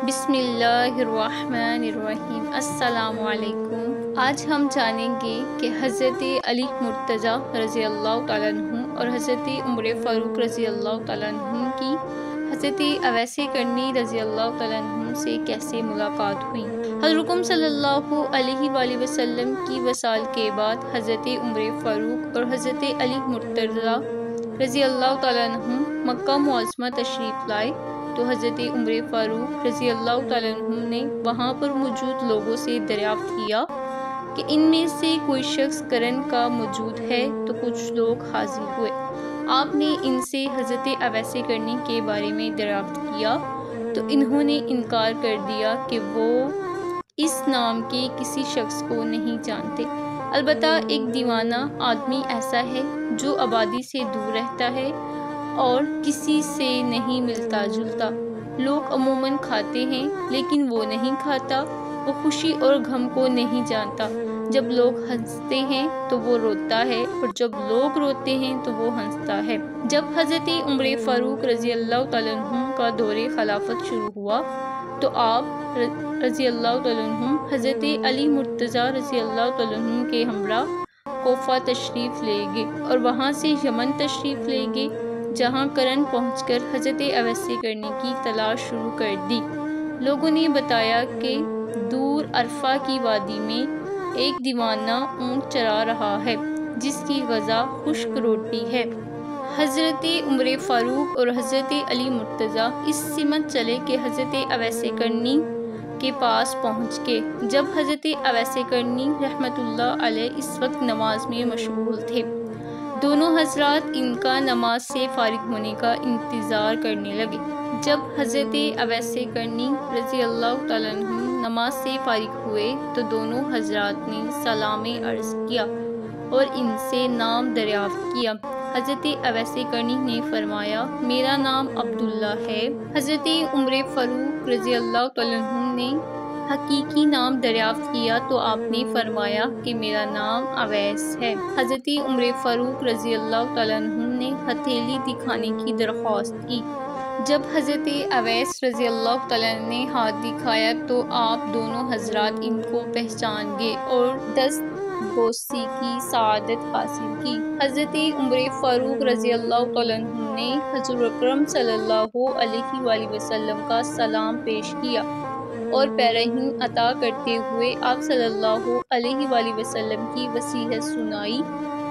بسم اللہ الرحمن الرحیم۔ السلام علیکم۔ آج ہم جانیں گے کہ حضرت علی مرتضیٰ رضی اللہ تعالیٰ عنہ اور حضرت عمر فاروق رضی اللہ تعالیٰ عنہ کی حضرت اویس کرنی رضی اللہ تعالیٰ عنہ سے کیسے ملاقات ہوئی۔ حضرت صلی اللہ علیہ وآلہ وسلم کی وصال کے بعد حضرت عمر فاروق اور حضرت علی مرتضیٰ رضی اللہ تعالیٰ عنہ مکہ معظمہ تشریف لائے تو حضرت عمر فاروق رضی اللہ تعالیٰ عنہ نے وہاں پر موجود لوگوں سے دریافت کیا کہ ان میں سے کوئی شخص کرن کا موجود ہے، تو کچھ لوگ حاضر ہوئے۔ آپ نے ان سے حضرت اویس کرنی کے بارے میں دریافت کیا تو انہوں نے انکار کر دیا کہ وہ اس نام کے کسی شخص کو نہیں جانتے۔ البتہ ایک دیوانہ آدمی ایسا ہے جو آبادی سے دور رہتا ہے اور کسی سے نہیں ملتا جلتا۔ لوگ عموماً کھاتے ہیں لیکن وہ نہیں کھاتا، وہ خوشی اور غم کو نہیں جانتا۔ جب لوگ ہنستے ہیں تو وہ روتا ہے اور جب لوگ روتے ہیں تو وہ ہنستا ہے۔ جب حضرت عمر فاروق رضی اللہ تعالیٰ عنہ کا دور خلافت شروع ہوا تو آپ رضی اللہ تعالیٰ عنہ حضرت علی مرتضیٰ رضی اللہ تعالیٰ عنہ کے ہمراہ کوفہ تشریف لے گئے اور وہاں سے یمن تشریف لے گئے، جہاں کرن پہنچ کر حضرت اویس کرنی کی تلاش شروع کر دی۔ لوگوں نے بتایا کہ دور عرفہ کی وادی میں ایک دیوانہ اونٹ چرا رہا ہے جس کی غذا خشک روٹی ہے۔ حضرت عمر فاروق اور حضرت علی مرتضیٰ اس سمت چلے کہ حضرت اویس کرنی کے پاس پہنچ کے جب حضرت اویس کرنی رحمت اللہ علیہ اس وقت نماز میں مشغول تھے، دونوں حضرات ان کا نماز سے فارغ ہونے کا انتظار کرنے لگے۔ جب حضرت اویس کرنی رضی اللہ تعالیٰ عنہ نماز سے فارغ ہوئے تو دونوں حضرات نے سلام عرض کیا اور ان سے نام دریافت کیا۔ حضرت اویس کرنی نے فرمایا، میرا نام عبداللہ ہے۔ حضرت عمر فاروق رضی اللہ تعالیٰ عنہ نے حقیقی نام دریافت کیا تو آپ نے فرمایا کہ میرا نام اویس ہے۔ حضرت عمر فاروق رضی اللہ تعالیٰ عنہ نے ہتھیلی دکھانے کی درخواست کی۔ جب حضرت اویس رضی اللہ تعالیٰ عنہ نے ہاتھ دکھایا تو آپ دونوں حضرات ان کو پہچان گئے اور دست بوسی کی سعادت حاصل کی۔ حضرت عمر فاروق رضی اللہ تعالیٰ عنہ نے حضور اکرم صلی اللہ علیہ وآلہ وسلم کا سلام پیش کیا اور پیرہن عطا کرتے ہوئے آپ صلی اللہ علیہ وآلہ وسلم کی وصیت سنائی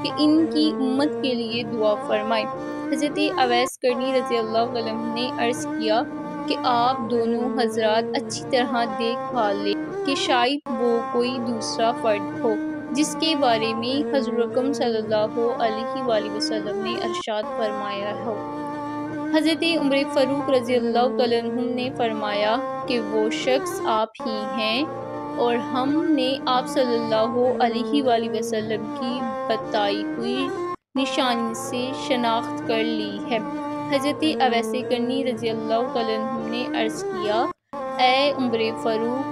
کہ ان کی امت کے لیے دعا فرمائے۔ حضرت اویس کرنی رضی اللہ تعالیٰ عنہ نے عرض کیا کہ آپ دونوں حضرات اچھی طرح دیکھ بھال لیں کہ شاید وہ کوئی دوسرا فرد ہو جس کے بارے میں حضور اکرم صلی اللہ علیہ وآلہ وسلم نے ارشاد فرمایا ہو۔ حضرت عمر فاروق رضی اللہ تعالیٰ عنہ نے فرمایا کہ وہ شخص آپ ہی ہیں اور ہم نے آپ صلی اللہ علیہ وآلہ وسلم کی بتائی ہوئی نشانی سے شناخت کر لی ہے۔ حضرت اویس کرنی رضی اللہ تعالیٰ عنہ نے عرض کیا، اے عمر فاروق،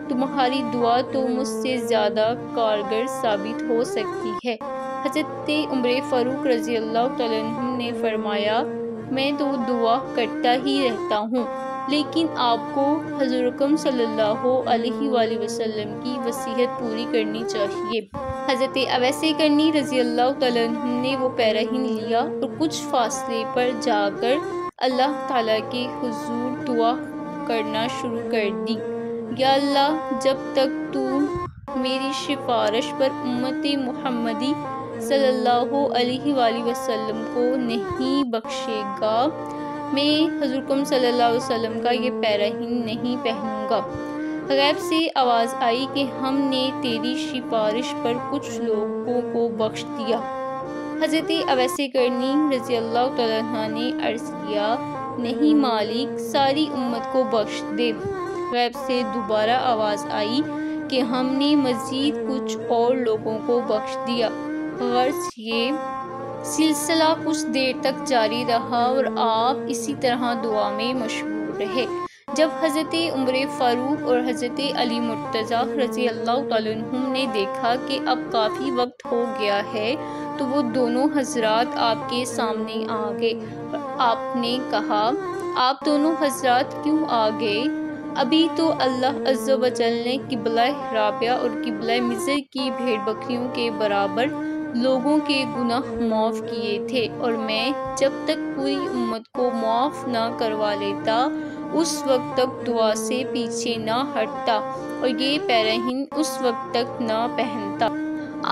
تمہاری دعا تو مجھ سے زیادہ کارگر ثابت ہو سکتی ہے۔ حضرت عمر فاروق رضی اللہ تعالیٰ عنہ نے فرمایا، میں تو دعا کرتا ہی رہتا ہوں، لیکن آپ کو حضور اکرم صلی اللہ علیہ وآلہ وسلم کی وصیت پوری کرنی چاہیے۔ حضرت اویس کرنی رضی اللہ تعالیٰ عنہ نے وہ پیرہن لیا اور کچھ فاصلے پر جا کر اللہ تعالیٰ کے حضور دعا کرنا شروع کر دی، یا اللہ، جب تک تو میری سفارش پر امت محمدی صلی اللہ علیہ وآلہ وسلم کو نہیں بخشے گا، میں حضور اکرم صلی اللہ علیہ وسلم کا یہ پیرہن نہیں پہنوں گا۔ غیب سے آواز آئی کہ ہم نے تیری سفارش پر کچھ لوگوں کو بخش دیا۔ حضرت اویس کرنی رضی اللہ تعالیٰ عنہ نے عرض کیا، نہیں مالک، ساری امت کو بخش دے۔ غیب سے دوبارہ آواز آئی کہ ہم نے مزید کچھ اور لوگوں کو بخش دیا۔ غرض یہ سلسلہ کچھ دیر تک جاری رہا اور آپ اسی طرح دعا میں مشغول رہے۔ جب حضرت عمر فاروق اور حضرت علی مرتضیٰ رضی اللہ تعالیٰ عنہ نے دیکھا کہ اب کافی وقت ہو گیا ہے تو وہ دونوں حضرات آپ کے سامنے آ گئے اور آپ نے کہا، آپ دونوں حضرات کیوں آ گئے؟ ابھی تو اللہ عز و جل نے قبلہ رابعہ اور قبلہ مصر کی بھیڑ بکریوں کے برابر لوگوں کے گناہ معاف کیے تھے، اور میں جب تک پوری امت کو معاف نہ کروا لیتا اس وقت تک دعا سے پیچھے نہ ہٹتا اور یہ پیراہن اس وقت تک نہ پہنتا۔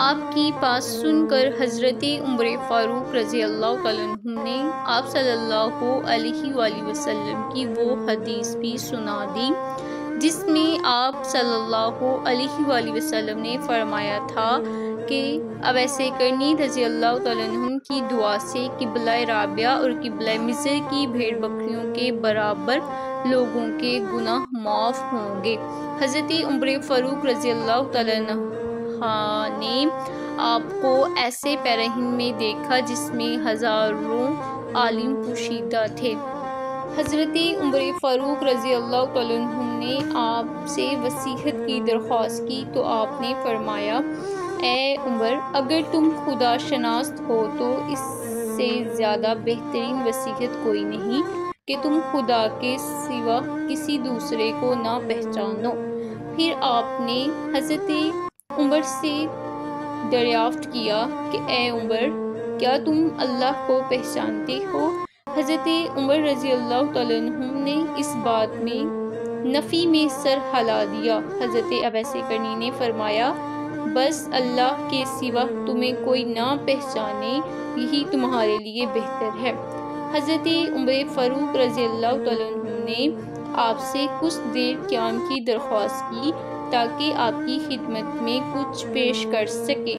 آپ کی بات سن کر حضرت عمر فاروق رضی اللہ تعالیٰ عنہ نے آپ صلی اللہ علیہ وآلہ وسلم کی وہ حدیث بھی سنا دی جس میں آپ صلی اللہ علیہ وآلہ وسلم نے فرمایا تھا کہ اویس قرنی رضی اللہ تعالیٰ عنہ کی دعا سے قبلہ رابعہ اور قبلہ مصر کی بھیڑ بکریوں کے برابر لوگوں کے گناہ معاف ہوں گے۔ حضرت عمر فاروق رضی اللہ تعالیٰ عنہ نے آپ کو ایسے پیراہن میں دیکھا جس میں ہزاروں عالم پوشیدہ تھے۔ حضرت عمر فاروق رضی اللہ تعالیٰ عنہ نے آپ سے وصیت کی درخواست کی تو آپ نے فرمایا، اے عمر، اگر تم خدا شناس ہو تو اس سے زیادہ بہترین وصیت کوئی نہیں کہ تم خدا کے سوا کسی دوسرے کو نہ پہچانو۔ پھر آپ نے حضرت عمر سے دریافت کیا کہ اے عمر، کیا تم اللہ کو پہچانتے ہو؟ حضرت عمر رضی اللہ تعالیٰ عنہ نے اس بات میں نفی میں سر ہلا دیا۔ حضرت اویس قرنی نے فرمایا، بس اللہ کے سوا تمہیں کوئی نہ پہچانے یہی تمہارے لیے بہتر ہے۔ حضرت عمر فاروق رضی اللہ تعالیٰ عنہ نے آپ سے کچھ دیر قیام کی درخواست کی تاکہ آپ کی خدمت میں کچھ پیش کر سکے۔